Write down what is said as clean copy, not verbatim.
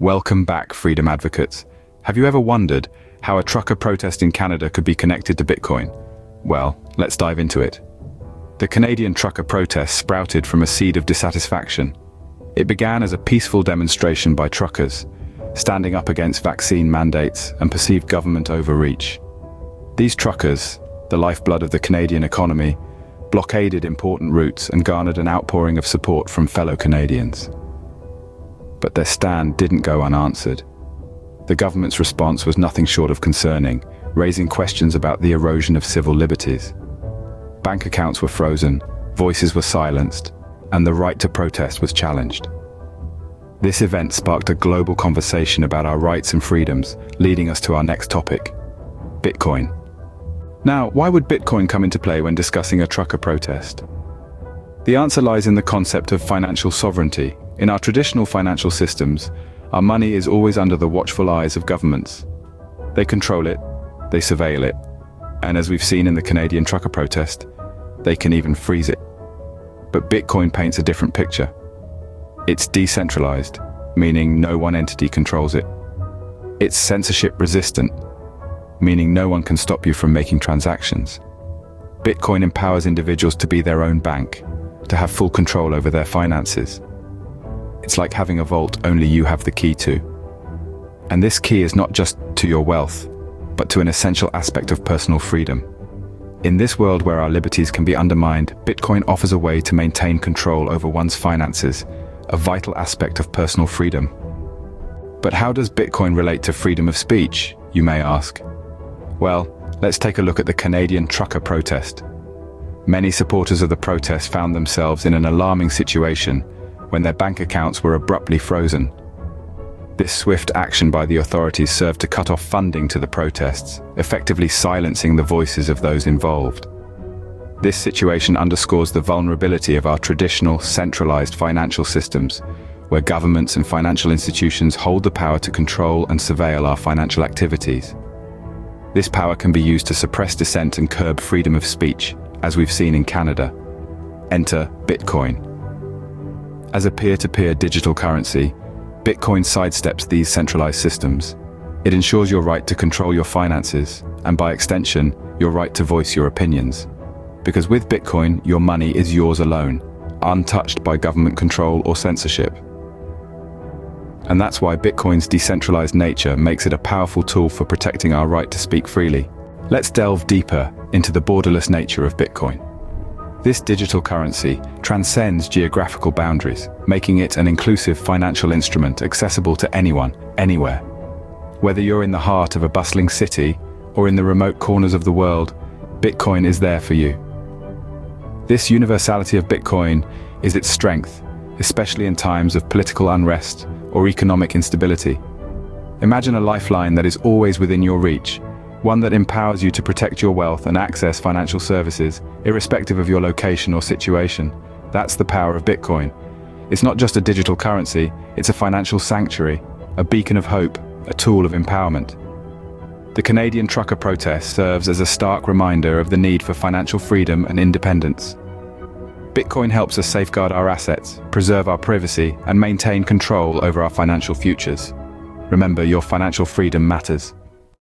Welcome back, freedom advocates. Have you ever wondered how a trucker protest in Canada could be connected to Bitcoin? Well, let's dive into it. The Canadian trucker protest sprouted from a seed of dissatisfaction. It began as a peaceful demonstration by truckers, standing up against vaccine mandates and perceived government overreach. These truckers, the lifeblood of the Canadian economy, blockaded important routes and garnered an outpouring of support from fellow Canadians. But their stand didn't go unanswered. The government's response was nothing short of concerning, raising questions about the erosion of civil liberties. Bank accounts were frozen, voices were silenced, and the right to protest was challenged. This event sparked a global conversation about our rights and freedoms, leading us to our next topic: Bitcoin. Now, why would Bitcoin come into play when discussing a trucker protest? The answer lies in the concept of financial sovereignty. In our traditional financial systems, our money is always under the watchful eyes of governments. They control it, they surveil it, and as we've seen in the Canadian trucker protest, they can even freeze it. But Bitcoin paints a different picture. It's decentralized, meaning no one entity controls it. It's censorship resistant, meaning no one can stop you from making transactions. Bitcoin empowers individuals to be their own bank, to have full control over their finances. It's like having a vault only you have the key to. And this key is not just to your wealth, but to an essential aspect of personal freedom. In this world where our liberties can be undermined, Bitcoin offers a way to maintain control over one's finances, a vital aspect of personal freedom. But how does Bitcoin relate to freedom of speech, you may ask? Well, let's take a look at the Canadian trucker protest. Many supporters of the protest found themselves in an alarming situation when their bank accounts were abruptly frozen. This swift action by the authorities served to cut off funding to the protests, effectively silencing the voices of those involved. This situation underscores the vulnerability of our traditional, centralized financial systems, where governments and financial institutions hold the power to control and surveil our financial activities. This power can be used to suppress dissent and curb freedom of speech, as we've seen in Canada. Enter Bitcoin. As a peer-to-peer digital currency, Bitcoin sidesteps these centralized systems. It ensures your right to control your finances, and by extension, your right to voice your opinions. Because with Bitcoin, your money is yours alone, untouched by government control or censorship. And that's why Bitcoin's decentralized nature makes it a powerful tool for protecting our right to speak freely. Let's delve deeper into the borderless nature of Bitcoin. This digital currency transcends geographical boundaries, making it an inclusive financial instrument accessible to anyone, anywhere. Whether you're in the heart of a bustling city or in the remote corners of the world, Bitcoin is there for you. This universality of Bitcoin is its strength, especially in times of political unrest or economic instability. Imagine a lifeline that is always within your reach, one that empowers you to protect your wealth and access financial services, irrespective of your location or situation. That's the power of Bitcoin. It's not just a digital currency, it's a financial sanctuary, a beacon of hope, a tool of empowerment. The Canadian trucker protest serves as a stark reminder of the need for financial freedom and independence. Bitcoin helps us safeguard our assets, preserve our privacy, and maintain control over our financial futures. Remember, your financial freedom matters.